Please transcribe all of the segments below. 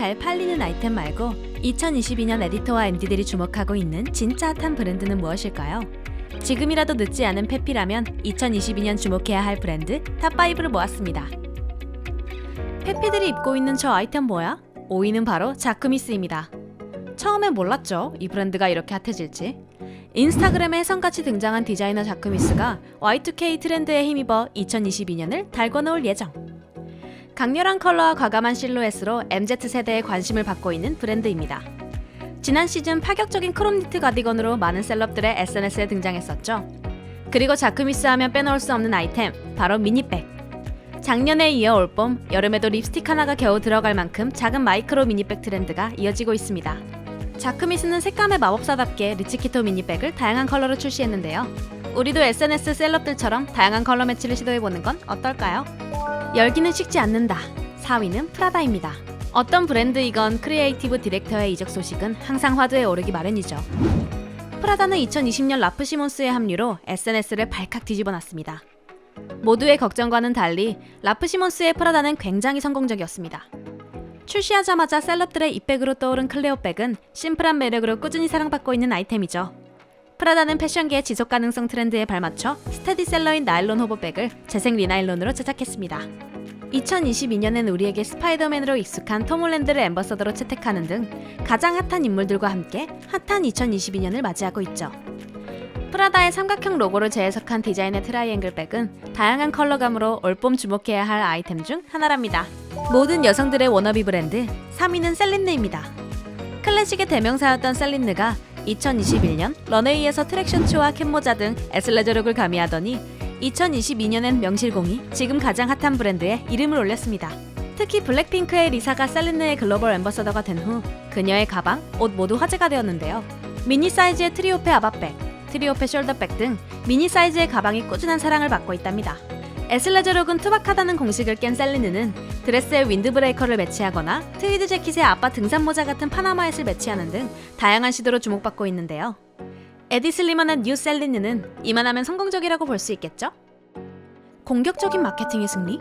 잘 팔리는 아이템 말고 2022년 에디터와 MD들이 주목하고 있는 진짜 핫한 브랜드는 무엇일까요? 지금이라도 늦지 않은 페피라면 2022년 주목해야 할 브랜드 탑5를 모았습니다. 페피들이 입고 있는 저 아이템 뭐야? 5위는 바로 자크미스입니다. 처음엔 몰랐죠, 이 브랜드가 이렇게 핫해질지. 인스타그램에 혜성같이 등장한 디자이너 자크미스가 Y2K 트렌드에 힘입어 2022년을 달궈놓을 예정. 강렬한 컬러와 과감한 실루엣으로 MZ세대의 관심을 받고 있는 브랜드입니다. 지난 시즌 파격적인 크롭 니트 가디건으로 많은 셀럽들의 SNS에 등장했었죠. 그리고 자크미스 하면 빼놓을 수 없는 아이템, 바로 미니백. 작년에 이어 올봄, 여름에도 립스틱 하나가 겨우 들어갈 만큼 작은 마이크로 미니백 트렌드가 이어지고 있습니다. 자크미스는 색감의 마법사답게 리치키토 미니백을 다양한 컬러로 출시했는데요. 우리도 SNS 셀럽들처럼 다양한 컬러 매치를 시도해보는 건 어떨까요? 열기는 식지 않는다. 4위는 프라다입니다. 어떤 브랜드이건 크리에이티브 디렉터의 이적 소식은 항상 화두에 오르기 마련이죠. 프라다는 2020년 라프 시몬스의 합류로 SNS를 발칵 뒤집어놨습니다. 모두의 걱정과는 달리 라프 시몬스의 프라다는 굉장히 성공적이었습니다. 출시하자마자 셀럽들의 입백으로 떠오른 클레오백은 심플한 매력으로 꾸준히 사랑받고 있는 아이템이죠. 프라다는 패션계의 지속가능성 트렌드에 발맞춰 스테디셀러인 나일론 호보백을 재생 리나일론으로 제작했습니다. 2022년엔 우리에게 스파이더맨으로 익숙한 톰 홀랜드를 앰버서더로 채택하는 등 가장 핫한 인물들과 함께 핫한 2022년을 맞이하고 있죠. 프라다의 삼각형 로고를 재해석한 디자인의 트라이앵글 백은 다양한 컬러감으로 올봄 주목해야 할 아이템 중 하나랍니다. 모든 여성들의 워너비 브랜드 3위는 셀린느입니다. 클래식의 대명사였던 셀린느가 2021년 런웨이에서 트랙션츠와 캡모자 등 애슬레저룩을 가미하더니 2022년엔 명실공히 지금 가장 핫한 브랜드에 이름을 올렸습니다. 특히 블랙핑크의 리사가 셀린느의 글로벌 앰버서더가 된 후 그녀의 가방, 옷 모두 화제가 되었는데요. 미니 사이즈의 트리오페 아바백, 트리오페 숄더백 등 미니 사이즈의 가방이 꾸준한 사랑을 받고 있답니다. 애슬레저룩은 투박하다는 공식을 깬 셀린느는 드레스에 윈드브레이커를 매치하거나 트위드 재킷에 아빠 등산모자 같은 파나마햇을 매치하는 등 다양한 시도로 주목받고 있는데요. 에디 슬리먼의 뉴 셀린느는 이만하면 성공적이라고 볼 수 있겠죠? 공격적인 마케팅의 승리?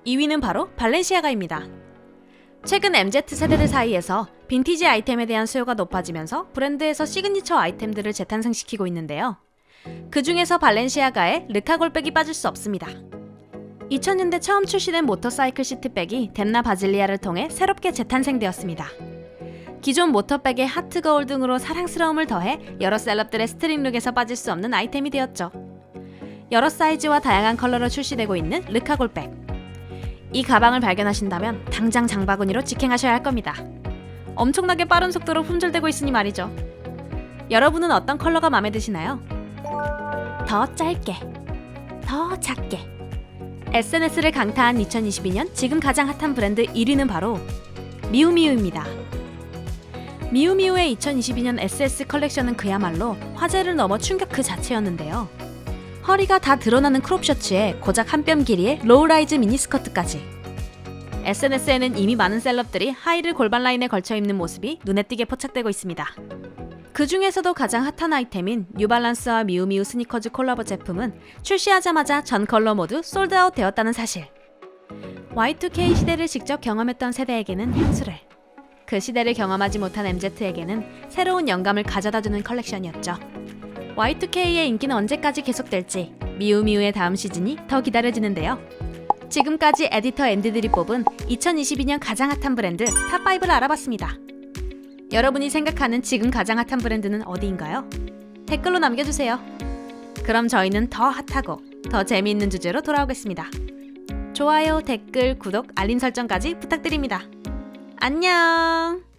2위는 바로 발렌시아가입니다. 최근 MZ세대들 사이에서 빈티지 아이템에 대한 수요가 높아지면서 브랜드에서 시그니처 아이템들을 재탄생시키고 있는데요. 그 중에서 발렌시아가의 르카골백이 빠질 수 없습니다. 2000년대 처음 출시된 모터사이클 시트백이 덴나 바질리아를 통해 새롭게 재탄생되었습니다. 기존 모터백의 하트 거울 등으로 사랑스러움을 더해 여러 셀럽들의 스트링룩에서 빠질 수 없는 아이템이 되었죠. 여러 사이즈와 다양한 컬러로 출시되고 있는 르카골백. 이 가방을 발견하신다면 당장 장바구니로 직행하셔야 할 겁니다. 엄청나게 빠른 속도로 품절되고 있으니 말이죠. 여러분은 어떤 컬러가 마음에 드시나요? 더 짧게, 더 작게. SNS를 강타한 2022년 지금 가장 핫한 브랜드 1위는 바로 미우미우입니다. 미우미우의 2022년 SS 컬렉션은 그야말로 화제를 넘어 충격 그 자체였는데요. 허리가 다 드러나는 크롭 셔츠에 고작 한 뼘 길이의 로우라이즈 미니스커트까지. SNS에는 이미 많은 셀럽들이 하이를 골반 라인에 걸쳐 입는 모습이 눈에 띄게 포착되고 있습니다. 그 중에서도 가장 핫한 아이템인 뉴발란스와 미우미우 스니커즈 콜라보 제품은 출시하자마자 전 컬러 모두 솔드아웃 되었다는 사실. Y2K 시대를 직접 경험했던 세대에게는 향수를, 그 시대를 경험하지 못한 MZ에게는 새로운 영감을 가져다주는 컬렉션이었죠. Y2K의 인기는 언제까지 계속될지 미우미우의 다음 시즌이 더 기다려지는데요. 지금까지 에디터 MD들이 뽑은 2022년 가장 핫한 브랜드 탑5를 알아봤습니다. 여러분이 생각하는 지금 가장 핫한 브랜드는 어디인가요? 댓글로 남겨주세요. 그럼 저희는 더 핫하고 더 재미있는 주제로 돌아오겠습니다. 좋아요, 댓글, 구독, 알림 설정까지 부탁드립니다. 안녕!